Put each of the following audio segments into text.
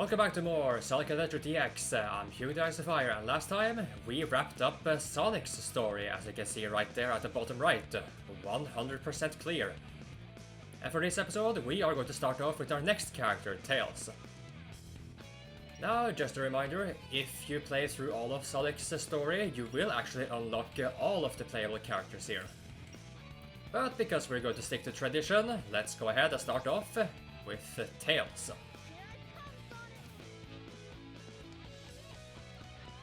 Welcome back to more Sonic Adventure DX. I'm Hugh Fire, and last time we wrapped up Sonic's story, as you can see right there at the bottom right. 100% clear. And for this episode, we are going to start off with our next character, Tails. Now, just a reminder, if you play through all of Sonic's story, you will actually unlock all of the playable characters here. But because we're going to stick to tradition, let's go ahead and start off with Tails.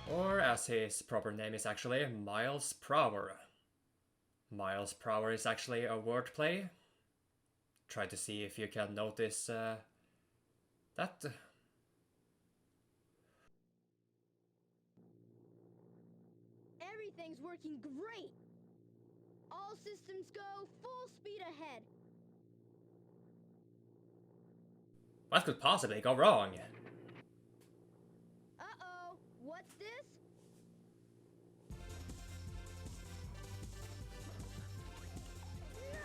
Or as his proper name is actually, Miles Prower. Miles Prower is actually a wordplay. Try to see if you can notice that. Everything's working great! All systems go, full speed ahead! What could possibly go wrong? Uh-oh, what's this? No!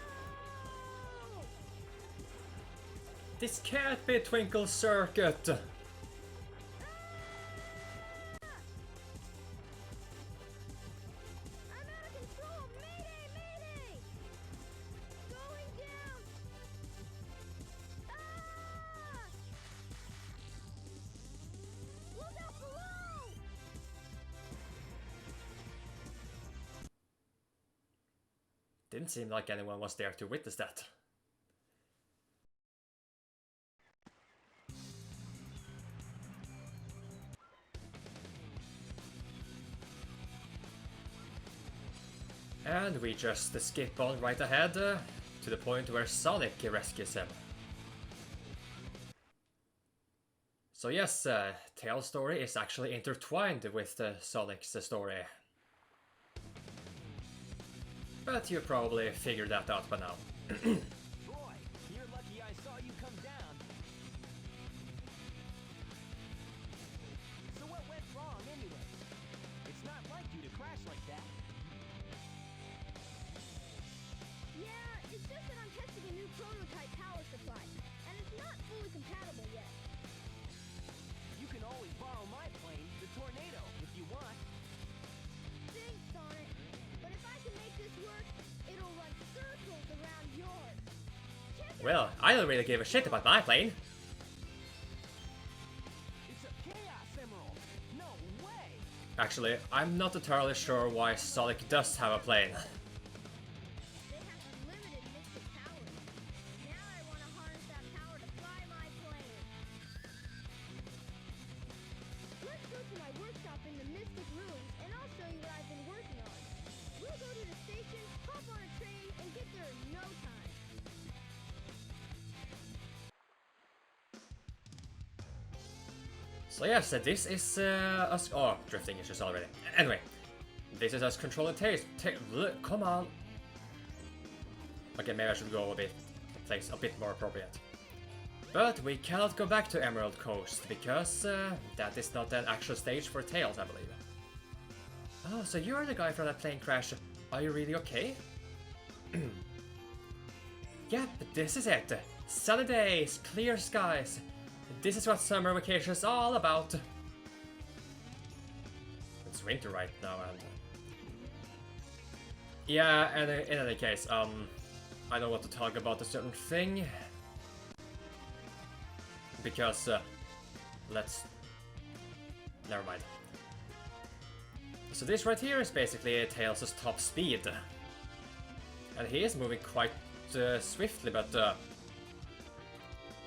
This can't be Twinkle Circuit! Didn't seem like anyone was there to witness that. And we just skip on right ahead to the point where Sonic rescues him. So yes, Tails' story is actually intertwined with Sonic's story. But you probably figured that out by now. Boy, you're lucky I saw you come down. So what went wrong anyway? It's not like you to crash like that. Yeah, it's just that I'm testing a new prototype power supply, and it's not fully compatible yet. You can always borrow my plane, the Tornado, if you want. Thanks, Sonic. But if I can make this work, it'll run circles around yours. Well, I don't really give a shit about my plane. It's a Chaos Emerald. No way. Actually, I'm not entirely sure why Sonic does have a plane. They have unlimited mystic powers. Now I want to harness that power to fly my plane. Let's go to my workshop in the Mystic Ruins, and I'll show you what I've been working on. We'll go to the station, hop on a train, and get there in no time. So yes, this is us. Oh, drifting issues already. Anyway, this is us controlling Tails. Come on. Okay, maybe I should go a place a bit more appropriate. But we cannot go back to Emerald Coast because that is not an actual stage for Tails, I believe. Oh, so you're the guy from that plane crash. Are you really okay? Yep, this is it. Sunny days, clear skies. This is what summer vacation is all about. It's winter right now, and yeah. And in any case, I don't want to talk about a certain thing because never mind. So this right here is basically Tails' top speed, and he is moving quite swiftly, but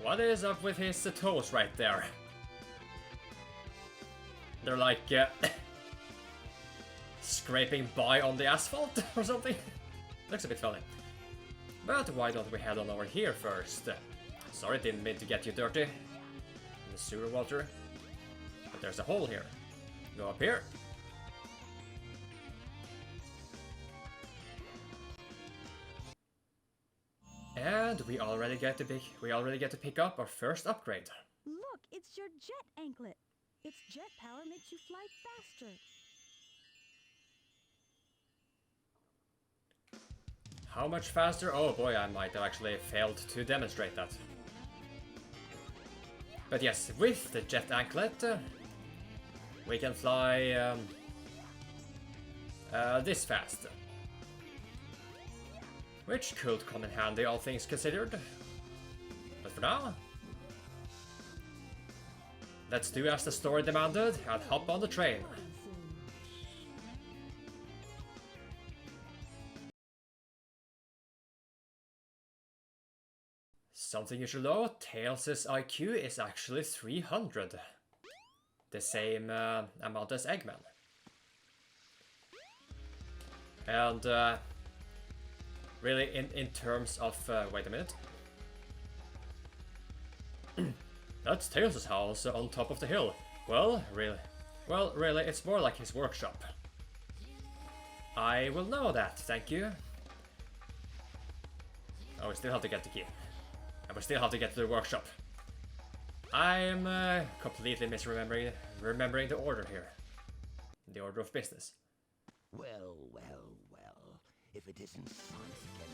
what is up with his toes right there? They're like scraping by on the asphalt or something. Looks a bit funny. But why don't we head on over here first? Sorry, didn't mean to get you dirty in the sewer water. But there's a hole here. Go up here. And we already get to pick up our first upgrade. Look, it's your jet anklet. Its jet power makes you fly faster. How much faster? Oh boy, I might have actually failed to demonstrate that. But yes, with the jet anklet, we can fly this fast. Which could come in handy, all things considered. But for now, let's do as the story demanded and hop on the train. Something you should know, Tails' IQ is actually 300. The same amount as Eggman. And really in terms of, wait a minute. That's Tails' house on top of the hill. Well, really, it's more like his workshop. I will know that, thank you. Oh, we still have to get the key. And we still have to get to the workshop. I'm completely remembering the order here. The order of business. Well, well, well. If it isn't Sonic and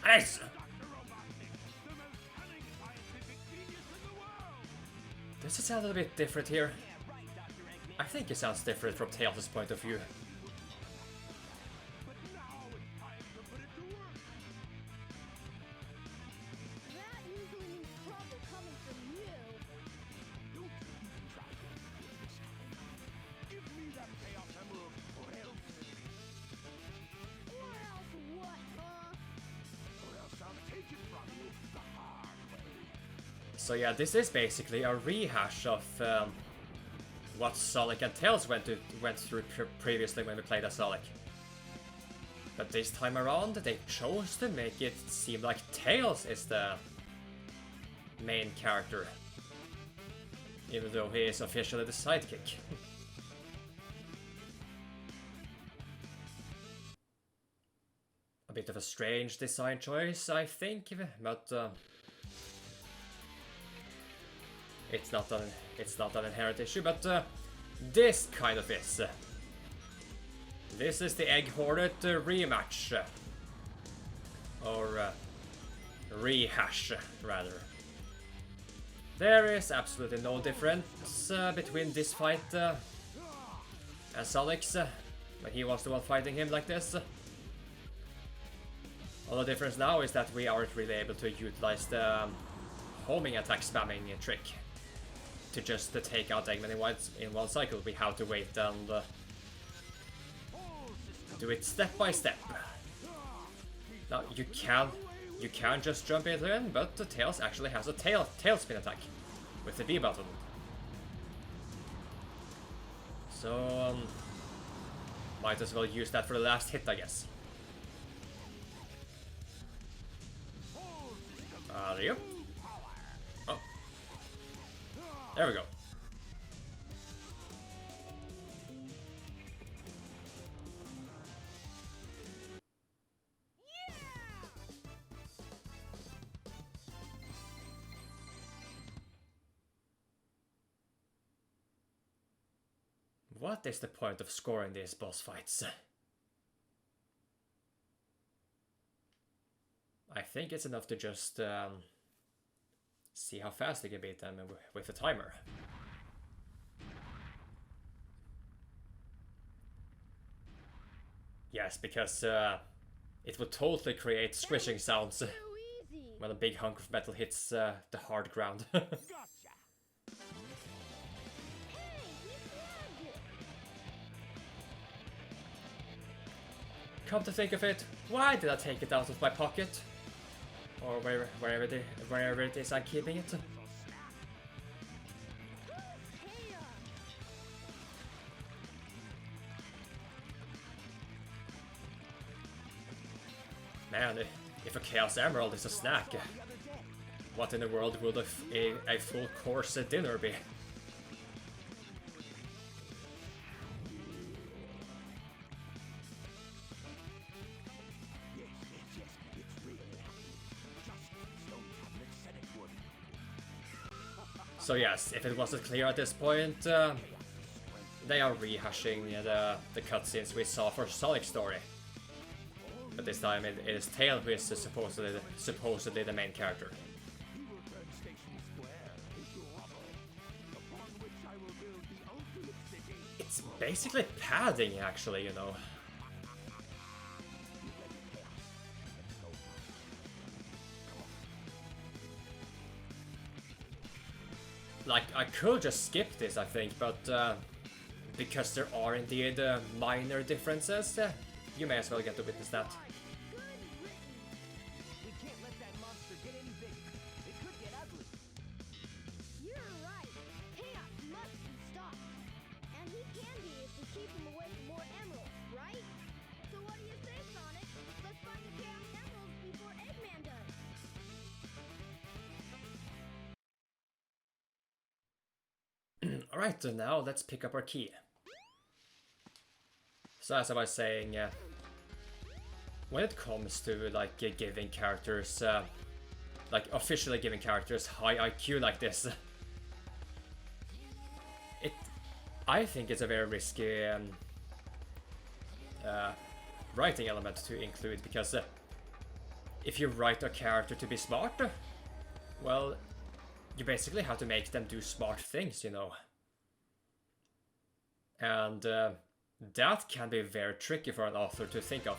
Tails. Nice! Does it sound a little bit different here? I think it sounds different from Tails' point of view. That usually means trouble coming from you. Give me that Chaos Emerald or else. Or else what, huh? Or else I'll take it from you the hard way. So yeah, this is basically a rehash of what Sonic and Tails went through previously when we played as Sonic. But this time around, they chose to make it seem like Tails is the main character, even though he is officially the sidekick. A bit of a strange design choice, I think, but it's not an inherent issue, but this kind of is. This is the Egg Hornet rematch. Or rehash, rather. There is absolutely no difference between this fight and Sonic's, when he was the one fighting him like this. All the difference now is that we aren't really able to utilize the homing attack spamming trick to just take out Eggman in one cycle. We have to wait and do it step by step. Now you can just jump into him, but the Tails actually has a tailspin attack with the B button. So might as well use that for the last hit, I guess. Yep. Oh. There we go. What is the point of scoring these boss fights? I think it's enough to just see how fast you can beat them with the timer. Yes, because it would totally create squishing sounds So easy. when a big hunk of metal hits the hard ground. Gotcha. Hey, he grabbed it. Come to think of it, why did I take it out of my pocket? Or wherever it is I'm keeping it? Chaos. Man, if a Chaos Emerald is a snack, what in the world would a full course dinner be? Yes, it's real. Just Stone Tablet said it would. So yes, if it wasn't clear at this point, they are rehashing the cutscenes we saw for Sonic's story. But this time it is Tails who is supposedly the main character. You will turn Station Square into rubble, upon which I will build the ultimate city. It's basically padding, actually, you know. Like, I could just skip this, I think, but because there are indeed minor differences, you may as well get to witness that. Good riddance. We can't let that monster get any bigger. It could get ugly. You're right. Chaos must be stopped. And he can be if we keep him away from more emeralds, right? So what do you say, Sonic? Let's find the Chaos Emeralds before Eggman does. Alright, so now let's pick up our key. So as I was saying, when it comes to like giving characters, like officially giving characters high IQ like this, I think it's a very risky writing element to include, because if you write a character to be smart, well, you basically have to make them do smart things, you know. And that can be very tricky for an author to think of.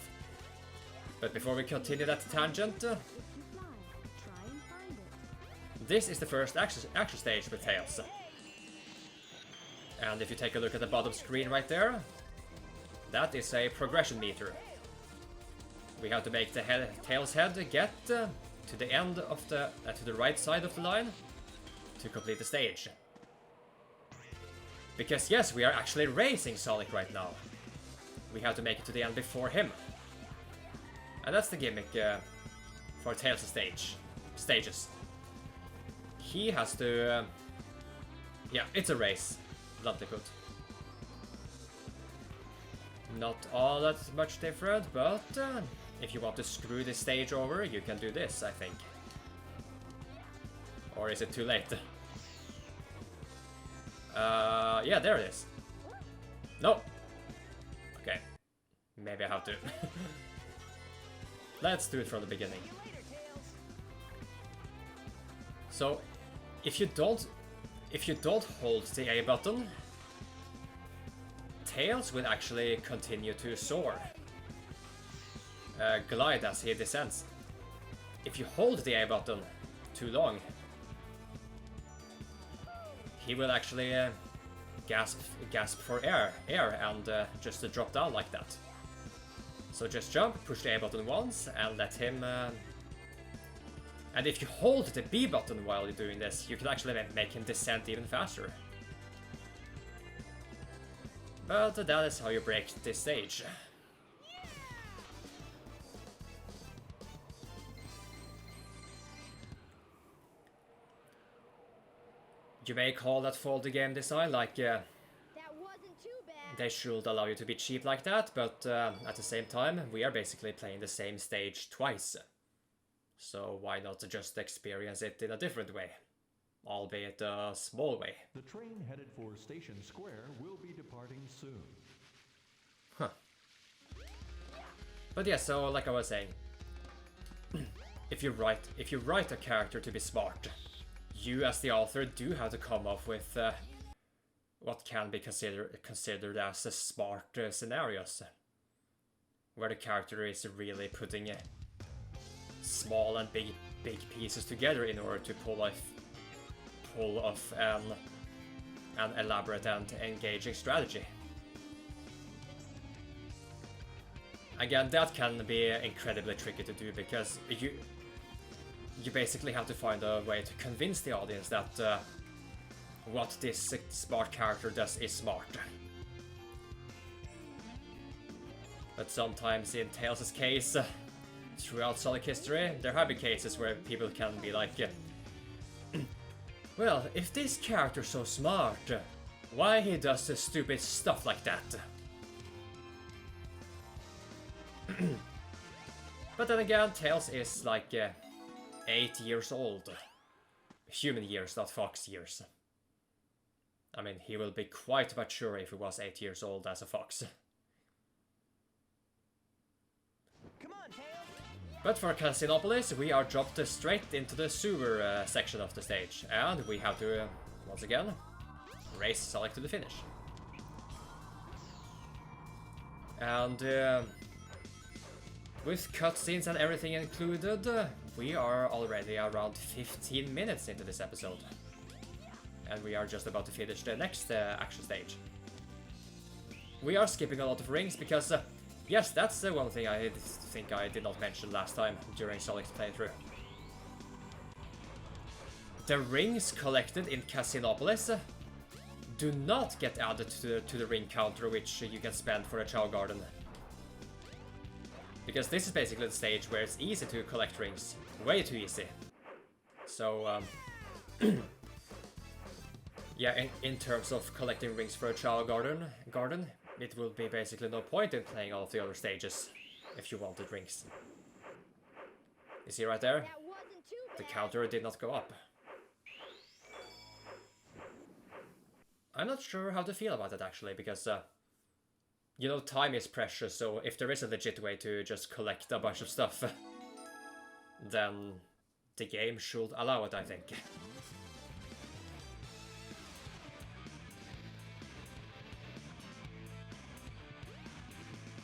But before we continue that tangent, If you fly, try and find it. this is the first action stage with Tails. And if you take a look at the bottom screen right there, that is a progression meter. We have to make the Tails head get to the end of the to the right side of the line to complete the stage. Because yes, we are actually racing Sonic right now. We have to make it to the end before him. And that's the gimmick for Tails' stages. He has to... yeah, it's a race, bluntly put. Not all that much different, but if you want to screw this stage over, you can do this, I think. Or is it too late? Yeah, there it is. No! Okay. Maybe I have to. Let's do it from the beginning. See you later, Tails. So, if you don't hold the A button, Tails will actually continue to soar. Glide as he descends. If you hold the A button too long, he will actually gasp for air and just drop down like that. So just jump, push the A button once, and let him... and if you hold the B button while you're doing this, you can actually make him descend even faster. But that is how you break this stage. You may call that faulty game design, like That wasn't too bad. they should allow you to be cheap like that, but at the same time, we are basically playing the same stage twice. So why not just experience it in a different way? Albeit a small way. The train headed for Station Square will be departing soon. Huh. But yeah, so like I was saying, if you write a character to be smart, you as the author do have to come up with what can be considered as smart scenarios, where the character is really putting small and big pieces together in order to pull off an elaborate and engaging strategy. Again, that can be incredibly tricky to do, because you basically have to find a way to convince the audience that what this smart character does is smart. But sometimes in Tails' case, throughout Sonic history, there have been cases where people can be like, well, if this character's so smart, why he does stupid stuff like that? But then again, Tails is like 8 years old. Human years, not fox years. I mean, he will be quite mature if he was 8 years old as a fox. Come on, Tails. But for Casinopolis, we are dropped straight into the sewer section of the stage, and we have to, once again, race Sonic to the finish. And with cutscenes and everything included, we are already around 15 minutes into this episode. And we are just about to finish the next action stage. We are skipping a lot of rings because, yes, that's the one thing I think I did not mention last time during Sonic's playthrough. The rings collected in Casinopolis do not get added to the ring counter which you can spend for a Chow Garden. Because this is basically the stage where it's easy to collect rings. Way too easy. So, yeah, in terms of collecting rings for a Chow Garden, it will be basically no point in playing all of the other stages if you wanted rings. You see right there? That wasn't too The bad. counter did not go up. I'm not sure how to feel about it actually, because you know, time is precious, so if there is a legit way to just collect a bunch of stuff, then the game should allow it, I think.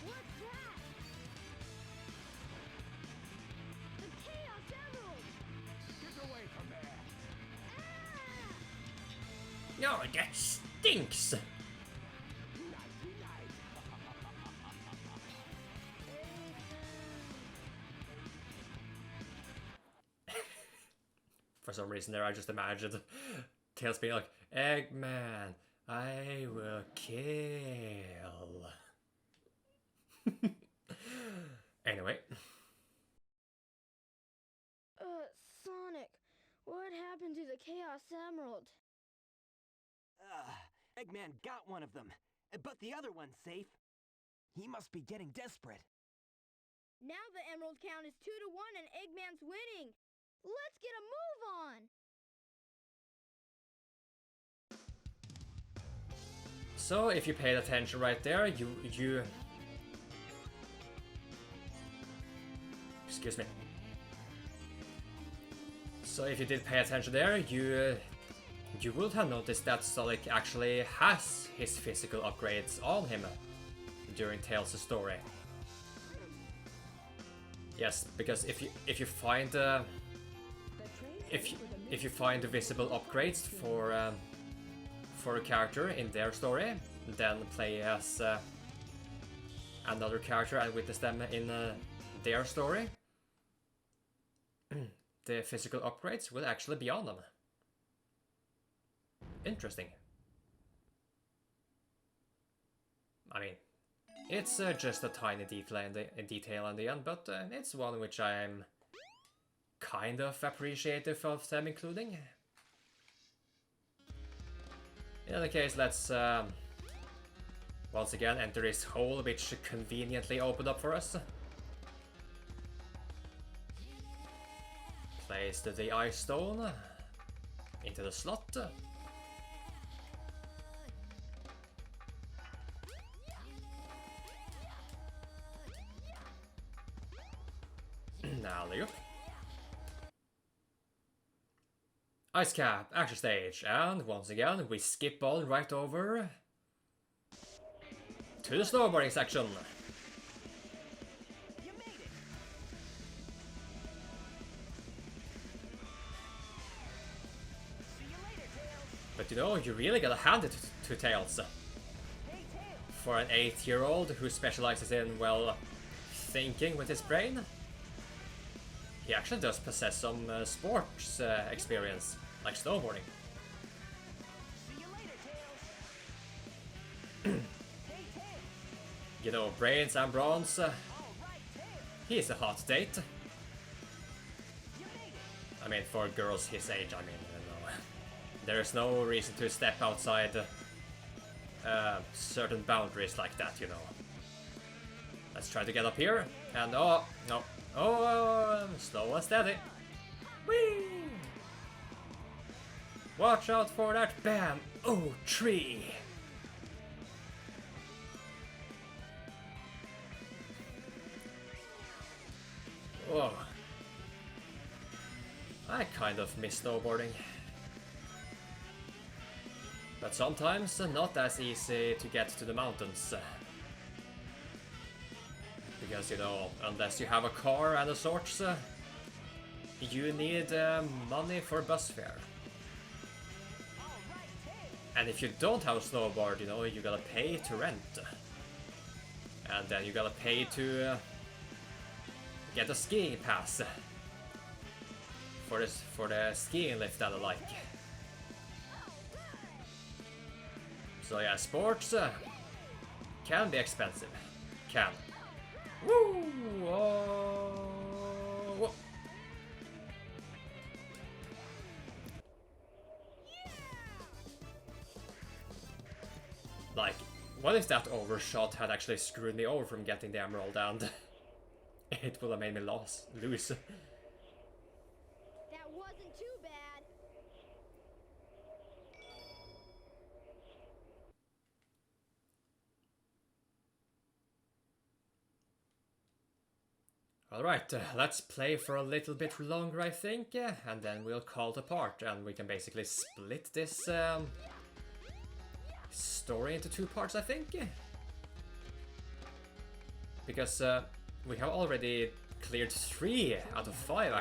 What's that? The Chaos Emerald! Get away from there! Ah! No, that stinks! Nighty night! For some reason there, I just imagined Tails being like, Eggman, I will kill. Anyway. Sonic, what happened to the Chaos Emerald? Eggman got one of them, but the other one's safe. He must be getting desperate. Now the emerald count is 2-1 and Eggman's winning. Let's get a move on. So, if you paid attention right there, you... Excuse me. So, if you did pay attention there, you would have noticed that Sonic actually has his physical upgrades on him during Tails' story. Yes, because if you find if you find the visible upgrades for a character in their story, then play as another character and witness them in their story, the physical upgrades will actually be on them. Interesting. I mean, it's just a tiny detail in the end, but it's one which I'm kind of appreciative of them including. In any case, let's once again enter this hole which conveniently opened up for us. Place the ice stone into the slot. Alley-oop. Ice cap, action stage, and once again we skip all right over to the snowboarding section. You made it! See you later, Tails! But you know, you really gotta hand it to Tails. Hey, Tails! For an 8-year-old who specializes in, well, thinking with his brain, he actually does possess some sports experience, like snowboarding. See you later, Tails! Hey, Tails! You know, brains and bronze, All right, Tails! he's a hot date. You made it! I mean, for girls his age, I mean, no. There's no reason to step outside certain boundaries like that, you know. Let's try to get up here, and oh, no. Oh, slow and steady. Whee! Watch out for that bam! Oh, tree! Oh, I kind of miss snowboarding. But sometimes not as easy to get to the mountains. Because, you know, unless you have a car and a sorts, you need money for bus fare. And if you don't have a snowboard, you know, you gotta pay to rent. And then you gotta pay to get a skiing pass. For the skiing lift and the like. So yeah, sports can be expensive. Can. Woo! Oh. Like, what if that overshot had actually screwed me over from getting the emerald and it would have made me lose. That wasn't too bad. Alright, let's play for a little bit longer, I think, and then we'll call it apart, and we can basically split this story into 2 parts, I think. Because we have already cleared 3 out of 5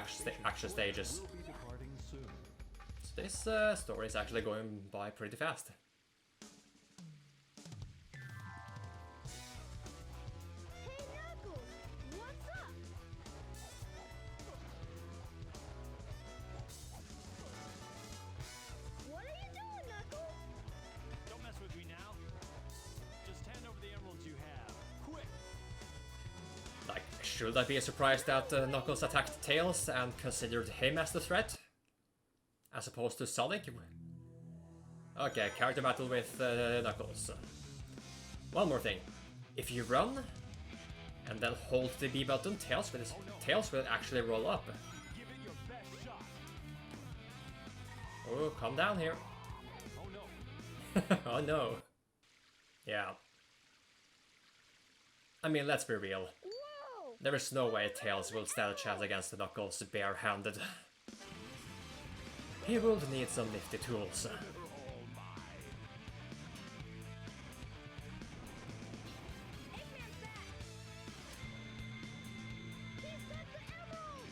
action stages. Will be departing soon. So this story is actually going by pretty fast. Hey, Knuckles! What's up? What are you doing, Knuckles? Don't mess with me now. Just hand over the emeralds you have. Quick! Like, should I be surprised that Knuckles attacked Tails and considered him as the threat? As opposed to Sonic? Okay, character battle with Knuckles. One more thing. If you run and then hold the B button, Tails will actually roll up. Give it your best shot. Oh, calm down here. Oh no. Oh no. Yeah. I mean, let's be real. Whoa! There is no way Tails will stand a chance against the Knuckles barehanded. He will need some nifty tools. Eggman's back! He's got the emerald!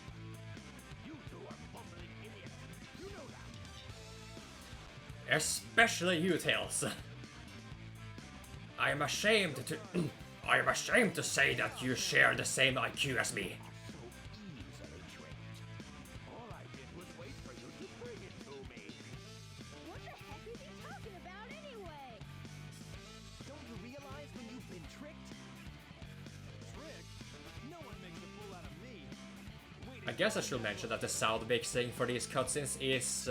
You two are bumbling idiots. You know that. Especially you, Tails. I am ashamed to I am ashamed to say that you share the same IQ as me. So easily tricked. All I did was wait for you to bring it to me. What the heck is he talking about anyway? Don't you realize when you've been tricked? Tricked? No one makes a fool out of me. Wait. I guess I should mention that the sound mixing for these cutscenes is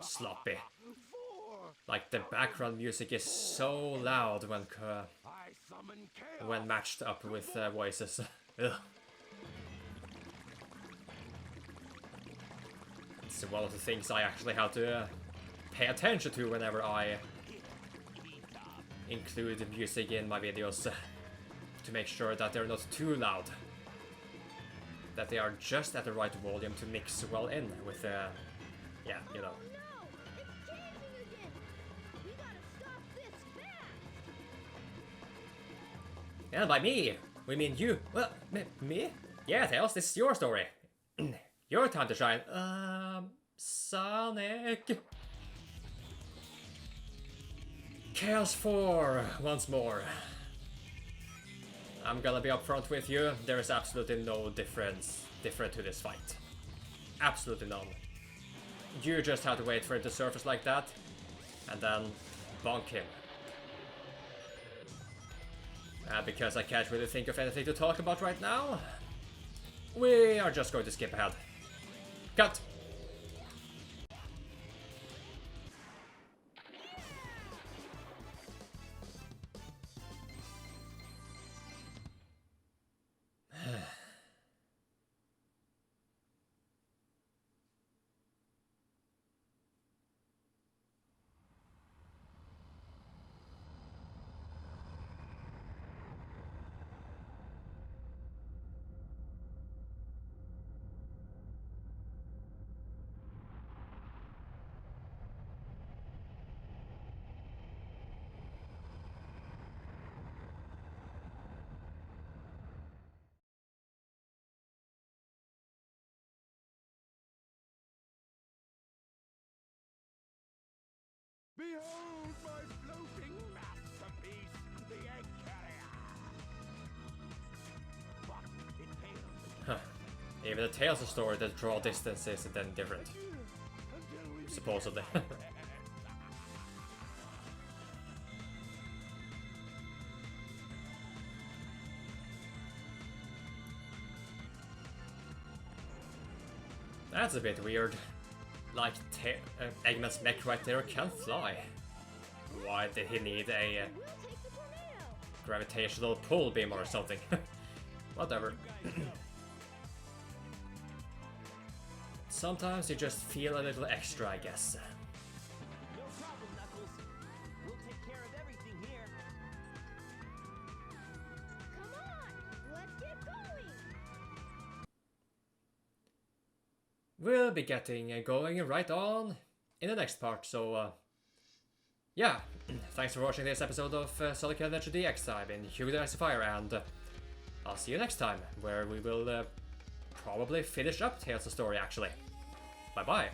sloppy. Like, the background music is so loud when I summon chaos. when matched up with voices. Ugh. It's one of the things I actually have to pay attention to whenever I include the music in my videos to make sure that they're not too loud. That they are just at the right volume to mix well in with yeah, you know. Oh no! It's changing again! We gotta stop this fast! And by me, we mean you. Well, me? Yeah, Tails, this is your story. Your time to shine. Sonic. Chaos 4, once more. I'm gonna be upfront with you. There is absolutely no different to this fight. Absolutely none. You just have to wait for it to surface like that, and then bonk him. Because I can't really think of anything to talk about right now, we are just going to skip ahead. Cut! Behold my floating masterpiece, the egg carrier! But it failed. Huh. Even the Tales of story that draw distance is then different. Until we Supposedly. That's a bit weird. Like, Eggman's mech right there can fly. Why did he need a We'll take the tornado. gravitational pull beam or something? Whatever. Sometimes you just feel a little extra, I guess. No problem, Knuckles. We'll take care of everything here. Come on, let's get going. We'll be getting going right on in the next part, so yeah. Thanks for watching this episode of Sonic Adventure DX. I've been Hugo the Ice Fire, and I'll see you next time, where we will probably finish up Tales of Story, actually. Bye bye.